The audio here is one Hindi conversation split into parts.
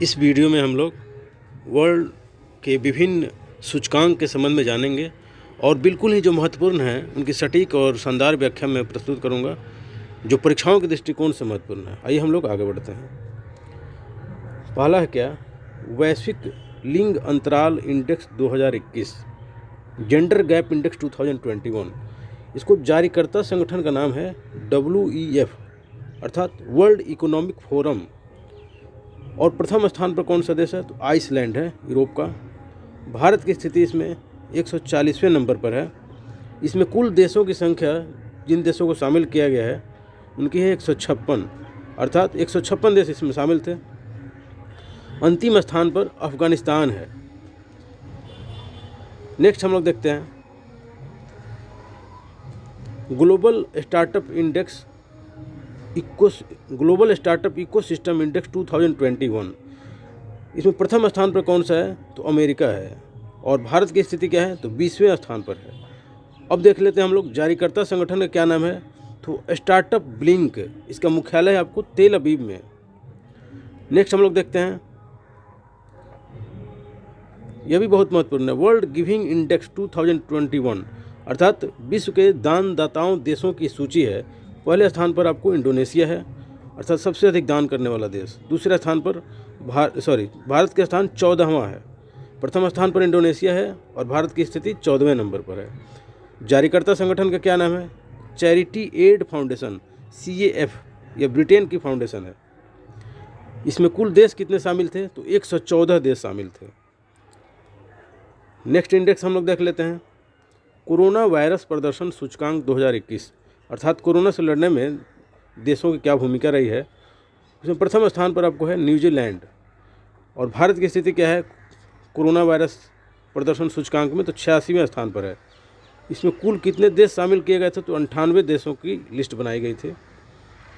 इस वीडियो में हम लोग वर्ल्ड के विभिन्न सूचकांक के संबंध में जानेंगे और बिल्कुल ही जो महत्वपूर्ण हैं उनकी सटीक और शानदार व्याख्या मैं प्रस्तुत करूंगा जो परीक्षाओं के दृष्टिकोण से महत्वपूर्ण है। आइए हम लोग आगे बढ़ते हैं। पहला है क्या, वैश्विक लिंग अंतराल इंडेक्स 2021, जेंडर गैप इंडेक्स 2021। इसको जारीकर्ता संगठन का नाम है WEF अर्थात वर्ल्ड इकोनॉमिक फोरम। और प्रथम स्थान पर कौन सा देश है, तो आइसलैंड है, यूरोप का। भारत की स्थिति इसमें 140वें नंबर पर है। इसमें कुल देशों की संख्या, जिन देशों को शामिल किया गया है उनकी है 156, अर्थात 156 देश इसमें शामिल थे। अंतिम स्थान पर अफगानिस्तान है। नेक्स्ट हम लोग देखते हैं ग्लोबल स्टार्टअप इकोसिस्टम इंडेक्स 2021। इसमें प्रथम स्थान पर कौन सा है, तो अमेरिका है। और भारत की स्थिति क्या है, तो 20वें स्थान पर है। अब देख लेते हैं हम लोग जारीकर्ता संगठन का क्या नाम है, तो स्टार्टअप ब्लिंक। इसका मुख्यालय है आपको तेल अवीव में। नेक्स्ट हम लोग देखते हैं, यह भी बहुत महत्वपूर्ण है, वर्ल्ड गिविंग इंडेक्स 2021 अर्थात विश्व के दानदाताओं देशों की सूची है। पहले स्थान पर आपको इंडोनेशिया है, अर्थात सबसे अधिक दान करने वाला देश। दूसरे स्थान पर भारत का स्थान 14वां है। प्रथम स्थान पर इंडोनेशिया है और भारत की स्थिति 14वें नंबर पर है। जारीकर्ता संगठन का क्या नाम है, चैरिटी एड फाउंडेशन, CAF। यह ब्रिटेन की फाउंडेशन है। इसमें कुल देश कितने शामिल थे, तो 114 देश शामिल थे। नेक्स्ट इंडेक्स हम लोग देख लेते हैं, कोरोना वायरस प्रदर्शन सूचकांक 2021 अर्थात कोरोना से लड़ने में देशों की क्या भूमिका रही है। इसमें प्रथम स्थान पर आपको है न्यूजीलैंड। और भारत की स्थिति क्या है कोरोना वायरस प्रदर्शन सूचकांक में, तो 86वें स्थान पर है। इसमें कुल कितने देश शामिल किए गए थे, तो 98 देशों की लिस्ट बनाई गई थी।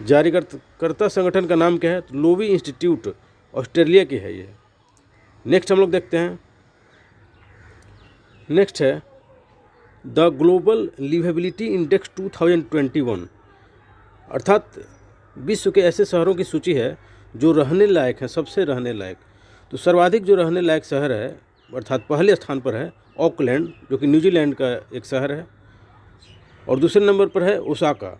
जारीकर्ता संगठन का नाम क्या है, तो लोवी इंस्टीट्यूट, ऑस्ट्रेलिया की है ये। नेक्स्ट हम लोग देखते हैं, नेक्स्ट है द ग्लोबल लिवेबिलिटी इंडेक्स 2021 अर्थात विश्व के ऐसे शहरों की सूची है जो रहने लायक हैं, सबसे रहने लायक। तो सर्वाधिक जो रहने लायक शहर है अर्थात पहले स्थान पर है ऑकलैंड, जो कि न्यूजीलैंड का एक शहर है। और दूसरे नंबर पर है ओसाका।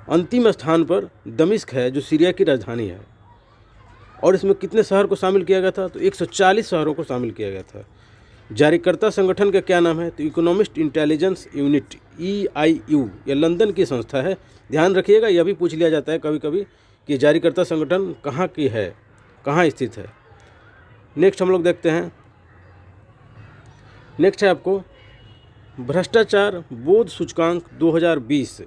अंतिम स्थान पर दमिश्क है, जो सीरिया की राजधानी है। और इसमें कितने शहर को शामिल किया गया था, तो 140 शहरों को शामिल किया गया था। जारीकर्ता संगठन का क्या नाम है, तो इकोनॉमिस्ट इंटेलिजेंस यूनिट, EIU। यह लंदन की संस्था है। ध्यान रखिएगा, यह भी पूछ लिया जाता है कभी कभी कि जारीकर्ता संगठन कहाँ की है, कहाँ स्थित है। नेक्स्ट हम लोग देखते हैं, नेक्स्ट है आपको भ्रष्टाचार बोध सूचकांक 2020।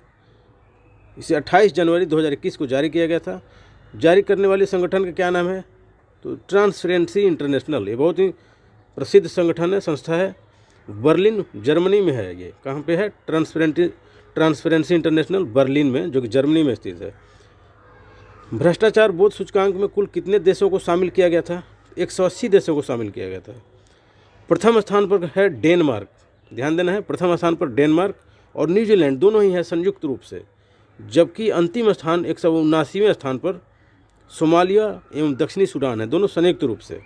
इसे 28 जनवरी 2021 को जारी किया गया था। जारी करने वाले संगठन का क्या नाम है, तो ट्रांसपेरेंसी इंटरनेशनल। ये बहुत ही प्रसिद्ध संगठन है, संस्था है, बर्लिन जर्मनी में है। ये कहाँ पे है, ट्रांसपेरेंसी इंटरनेशनल बर्लिन में, जो कि जर्मनी में स्थित है। भ्रष्टाचार बोध सूचकांक में कुल कितने देशों को शामिल किया गया था, 180 देशों को शामिल किया गया था। प्रथम स्थान पर है डेनमार्क, ध्यान देना है, प्रथम स्थान पर डेनमार्क और न्यूजीलैंड दोनों ही है संयुक्त रूप से। जबकि अंतिम स्थान 179वें स्थान पर सोमालिया एवं दक्षिणी सूडान है, दोनों संयुक्त रूप से।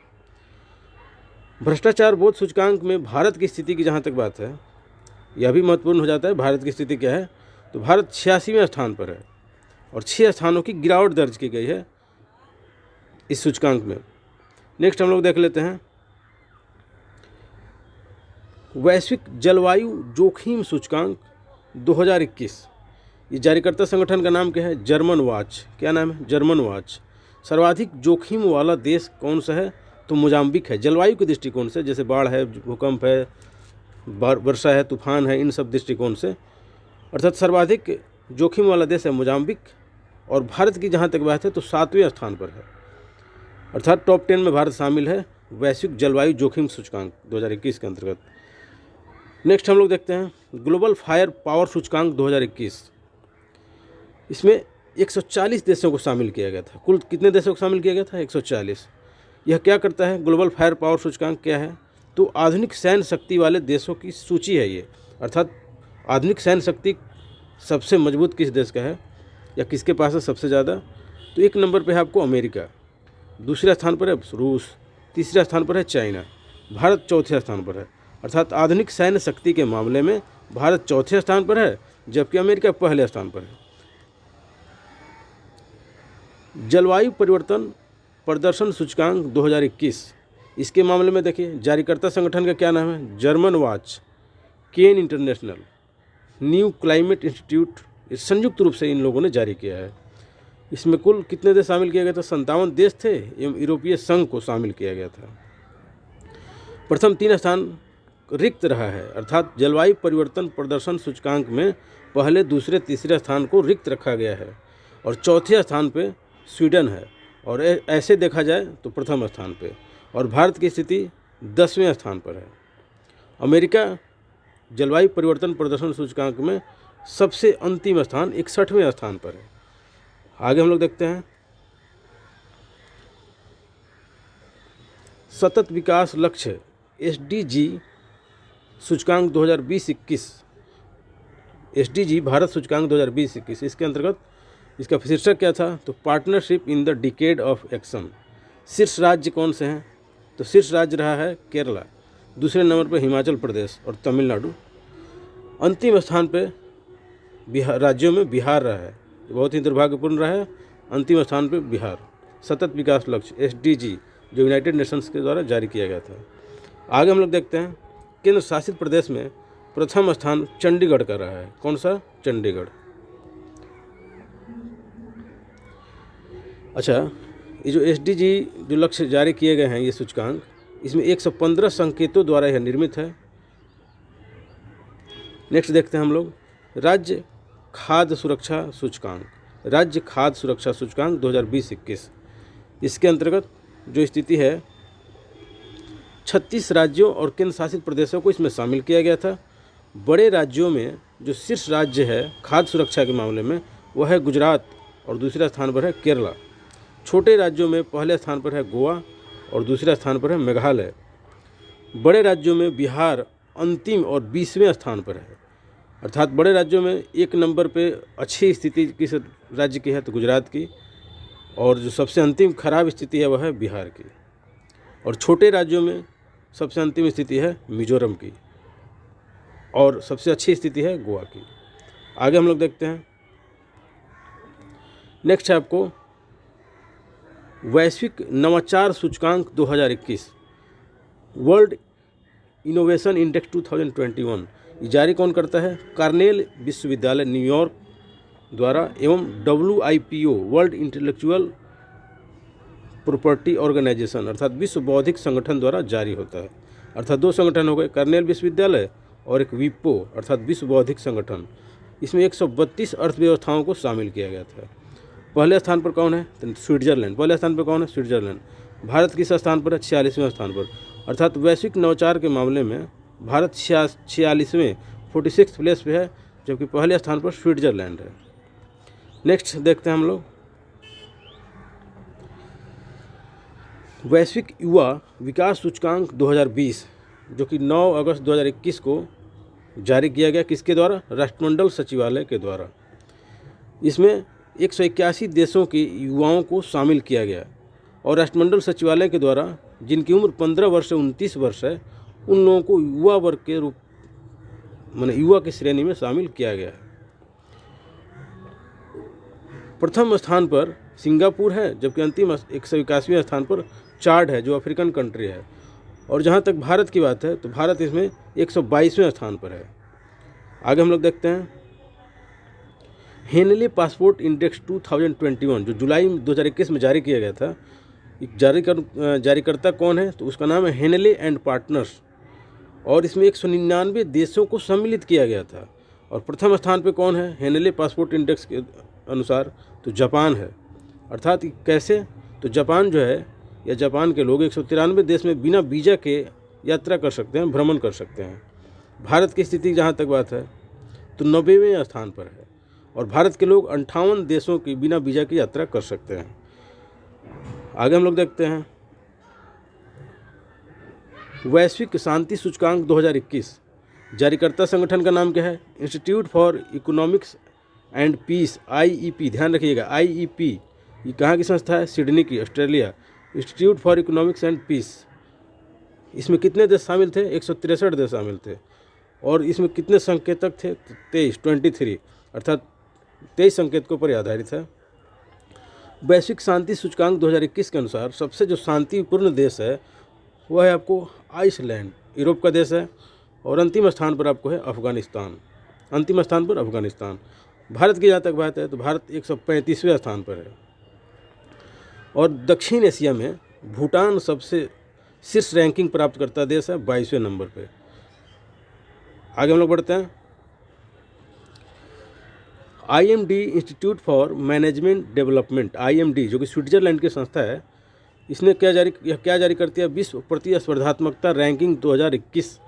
भ्रष्टाचार बोध सूचकांक में भारत की स्थिति की जहाँ तक बात है, यह भी महत्वपूर्ण हो जाता है। भारत की स्थिति क्या है, तो भारत 86वें स्थान पर है और 6 स्थानों की गिरावट दर्ज की गई है इस सूचकांक में। नेक्स्ट हम लोग देख लेते हैं वैश्विक जलवायु जोखिम सूचकांक 2021। ये जारीकर्ता संगठन का नाम क्या है, जर्मन वॉच। क्या नाम है, जर्मन वॉच। सर्वाधिक जोखिम वाला देश कौन सा है, तो मोजाम्बिक है। जलवायु के दृष्टिकोण से, जैसे बाढ़ है, भूकंप है, वर्षा है, तूफान है, इन सब दृष्टिकोण से अर्थात सर्वाधिक जोखिम वाला देश है मोजाम्बिक। और भारत की जहाँ तक बात है तो 7वें स्थान पर है, अर्थात टॉप 10 में भारत शामिल है वैश्विक जलवायु जोखिम सूचकांक 2021 के अंतर्गत। नेक्स्ट हम लोग देखते हैं ग्लोबल फायर पावर सूचकांक 2021। इसमें 140 देशों को शामिल किया गया था। कुल कितने देशों को शामिल किया गया था, 140। यह क्या करता है, ग्लोबल फायर पावर सूचकांक क्या है, तो आधुनिक सैन्य शक्ति वाले देशों की सूची है ये। अर्थात आधुनिक सैन्य शक्ति सबसे मजबूत किस देश का है या किसके पास है सबसे ज़्यादा, तो 1 नंबर पे है आपको अमेरिका। दूसरे स्थान पर है रूस, तीसरे स्थान पर है चाइना, भारत चौथे स्थान पर है। अर्थात आधुनिक सैन्य शक्ति के मामले में भारत चौथे स्थान पर है, जबकि अमेरिका पहले स्थान पर है। जलवायु परिवर्तन प्रदर्शन सूचकांक 2021, इसके मामले में देखिए जारीकर्ता संगठन का क्या नाम है, जर्मन वॉच, केन इंटरनेशनल, न्यू क्लाइमेट इंस्टीट्यूट, संयुक्त रूप से इन लोगों ने जारी किया है। इसमें कुल कितने देश शामिल किए गए थे, 57 देश थे एवं यूरोपीय संघ को शामिल किया गया था। प्रथम 3 स्थान रिक्त रहा है, अर्थात जलवायु परिवर्तन प्रदर्शन सूचकांक में पहले, दूसरे, तीसरे स्थान को रिक्त रखा गया है और चौथे स्थान पे स्वीडन है, और ऐसे देखा जाए तो प्रथम स्थान पे, और भारत की स्थिति 10वें स्थान पर है। अमेरिका जलवायु परिवर्तन प्रदर्शन सूचकांक में सबसे अंतिम स्थान 61वें स्थान पर है। आगे हम लोग देखते हैं सतत विकास लक्ष्य SDG सूचकांक 2020-21, SDG भारत सूचकांक 2020-21, इसके अंतर्गत इसका शीर्षक क्या था, तो partnership in the decade of action. शीर्ष राज्य कौन से हैं, तो शीर्ष राज्य रहा है केरला, दूसरे नंबर पर हिमाचल प्रदेश और तमिलनाडु, अंतिम स्थान पे बिहार, राज्यों में बिहार रहा है, बहुत ही दुर्भाग्यपूर्ण रहा है, अंतिम स्थान पे बिहार। सतत विकास लक्ष्य SDG जो यूनाइटेड नेशंस के द्वारा जारी किया गया था। आगे हम लोग देखते हैं केंद्र शासित प्रदेश में प्रथम स्थान चंडीगढ़ का रहा है। कौन सा, चंडीगढ़। अच्छा, ये जो SDG जो लक्ष्य जारी किए गए हैं, ये सूचकांक, इसमें 115 संकेतों द्वारा यह निर्मित है। नेक्स्ट देखते हैं हम लोग राज्य खाद्य सुरक्षा सूचकांक, राज्य खाद्य सुरक्षा सूचकांक 2020-21, इसके अंतर्गत जो स्थिति है 36 राज्यों और केंद्र शासित प्रदेशों को इसमें शामिल किया गया था। बड़े राज्यों में जो शीर्ष राज्य है खाद्य सुरक्षा के मामले में वह है गुजरात और दूसरे स्थान पर है केरला। छोटे राज्यों में पहले स्थान पर है गोवा और दूसरे स्थान पर है मेघालय। बड़े राज्यों में बिहार अंतिम और 20वें स्थान पर है, अर्थात बड़े राज्यों में एक नंबर पे अच्छी स्थिति किस राज्य की है तो गुजरात की, और जो सबसे अंतिम खराब स्थिति है वह है बिहार की, और छोटे राज्यों में सबसे अंतिम स्थिति है मिजोरम की और सबसे अच्छी स्थिति है गोवा की। आगे हम लोग देखते हैं नेक्स्ट है आपको वैश्विक नवाचार सूचकांक 2021, वर्ल्ड इनोवेशन इंडेक्स 2021। ये जारी कौन करता है, कार्नेल विश्वविद्यालय न्यूयॉर्क द्वारा एवं WIPO world intellectual property organisation अर्थात विश्व बौद्धिक संगठन द्वारा जारी होता है। अर्थात 2 संगठन हो गए, कार्नेल विश्वविद्यालय और एक WIPO अर्थात विश्व बौद्धिक संगठन। इसमें 132 अर्थव्यवस्थाओं को शामिल किया गया था। पहले स्थान पर कौन है, तो स्विट्जरलैंड। पहले स्थान पर कौन है, स्विट्जरलैंड। भारत किस स्थान पर है, 46वें स्थान पर। अर्थात वैश्विक नवाचार के मामले में भारत 46वें 46 प्लेस पे है, जबकि पहले स्थान पर स्विट्जरलैंड है। नेक्स्ट देखते हैं हम लोग वैश्विक युवा विकास सूचकांक 2020, जो कि 9 अगस्त 2021 को जारी किया गया। किसके द्वारा, राष्ट्रमंडल सचिवालय के द्वारा। इसमें 181 देशों के युवाओं को शामिल किया गया और राष्ट्रमंडल सचिवालय के द्वारा जिनकी उम्र 15 वर्ष से 29 वर्ष है उन लोगों को युवा वर्ग के रूप माने युवा की श्रेणी में शामिल किया गया है। प्रथम स्थान पर सिंगापुर है, जबकि अंतिम 181वें स्थान पर चाड है जो अफ्रीकन कंट्री है। और जहाँ तक भारत की बात है तो भारत इसमें 122वें स्थान पर है। आगे हम लोग देखते हैं हेनले पासपोर्ट इंडेक्स 2021 जो जुलाई 2021 में जारी किया गया था। जारीकर्ता कौन है, तो उसका नाम है हेनले एंड पार्टनर्स और इसमें 199 देशों को सम्मिलित किया गया था। और प्रथम स्थान पे कौन है हेनले पासपोर्ट इंडेक्स के अनुसार, तो जापान है। अर्थात कैसे, तो जापान जो है या जापान के लोग 193 देश में बिना वीज़ा के यात्रा कर सकते हैं, भ्रमण कर सकते हैं। भारत की स्थिति जहाँ तक बात है तो 90वें स्थान पर है और भारत के लोग 58 देशों की बिना वीज़ा की यात्रा कर सकते हैं। आगे हम लोग देखते हैं वैश्विक शांति सूचकांक 2021। जारीकर्ता संगठन का नाम क्या है, institute for economics and peace IEP। ध्यान रखिएगा IEP ये कहाँ की संस्था है, सिडनी की, Australia. Institute for economics and peace, इसमें कितने देश शामिल थे? 163 देश शामिल थे। और इसमें कितने संकेतक थे? 23 अर्थात 23 संकेतकों पर आधारित है। वैश्विक शांति सूचकांक 2021 के अनुसार सबसे जो शांतिपूर्ण देश है वह है आपको आइसलैंड, यूरोप का देश है। और अंतिम स्थान पर आपको है अफगानिस्तान, अंतिम स्थान पर अफगानिस्तान। भारत की जहाँ तक बात है तो भारत 135वें स्थान पर है। और दक्षिण एशिया में भूटान सबसे शीर्ष रैंकिंग प्राप्त करता देश है, 22वें नंबर पे। आगे हम लोग बढ़ते हैं। IMD institute for management development, IMD जो कि स्विट्जरलैंड की संस्था है, इसने क्या जारी करती है? विश्व प्रतिस्पर्धात्मकता रैंकिंग 2021।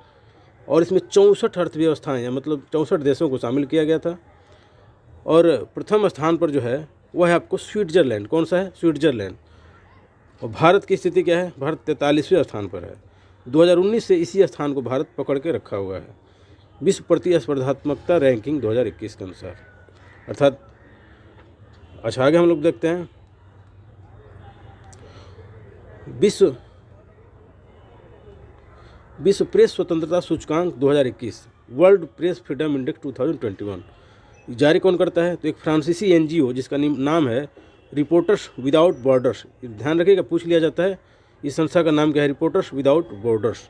और इसमें 64 अर्थव्यवस्थाएँ हैं, मतलब 64 देशों को शामिल किया गया था। और प्रथम स्थान पर जो है वह है आपको स्विट्जरलैंड। कौन सा है? स्विट्जरलैंड। और भारत की स्थिति क्या है? भारत 43वें स्थान पर है। 2019 से इसी स्थान को भारत पकड़ के रखा हुआ है विश्व प्रतिस्पर्धात्मकता रैंकिंग 2021 के अनुसार, अर्थात। अच्छा, आगे हम लोग देखते हैं विश्व प्रेस स्वतंत्रता सूचकांक 2021, वर्ल्ड प्रेस फ्रीडम इंडेक्स 2021 जारी कौन करता है? तो एक फ्रांसीसी NGO जिसका नाम है रिपोर्टर्स विदाउट बॉर्डर्स। ध्यान रखिएगा, पूछ लिया जाता है इस संस्था का नाम क्या है? Reporters without borders.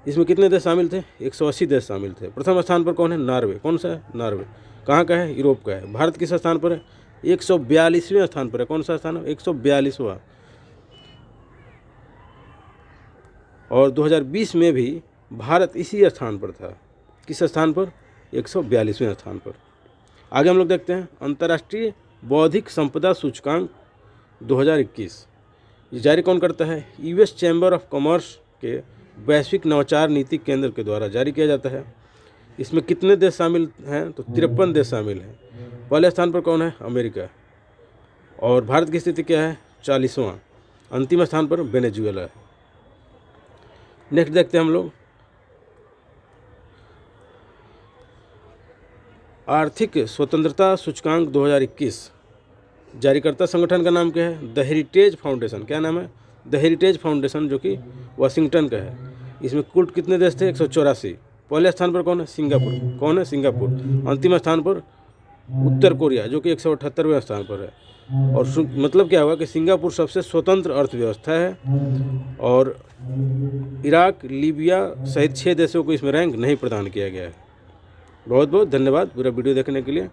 इसमें कितने देश शामिल थे? 180 देश शामिल थे। प्रथम स्थान पर कौन है? नॉर्वे। कौन सा है? नॉर्वे। कहाँ का है? यूरोप का है। भारत किस स्थान पर है? 142वें स्थान पर है। कौन सा स्थान है? 142वां। और 2020 में भी भारत इसी स्थान पर था। किस स्थान पर? 142वें स्थान पर। आगे हम लोग देखते हैं अंतर्राष्ट्रीय बौद्धिक संपदा सूचकांक 2021, ये जारी कौन करता है? US चैम्बर ऑफ कॉमर्स के वैश्विक नवाचार नीति केंद्र के द्वारा जारी किया जाता है। इसमें कितने देश शामिल हैं? तो 53 देश शामिल हैं। पहले स्थान पर कौन है? अमेरिका। और भारत की स्थिति क्या है? 40वां। अंतिम स्थान पर वेनेजुएला है। नेक्स्ट देखते हैं हम लोग आर्थिक स्वतंत्रता सूचकांक 2021, जारीकर्ता संगठन का नाम क्या है? The heritage foundation. क्या नाम है? द हेरिटेज फाउंडेशन, जो कि वाशिंगटन का है। इसमें कुल कितने देश थे? 184। पहले स्थान पर कौन है? सिंगापुर। कौन है? सिंगापुर। अंतिम स्थान पर उत्तर कोरिया, जो कि 178वें स्थान पर है। और मतलब क्या हुआ कि सिंगापुर सबसे स्वतंत्र अर्थव्यवस्था है और इराक, लीबिया सहित 6 देशों को इसमें रैंक नहीं प्रदान किया गया है। बहुत बहुत धन्यवाद पूरा वीडियो देखने के लिए।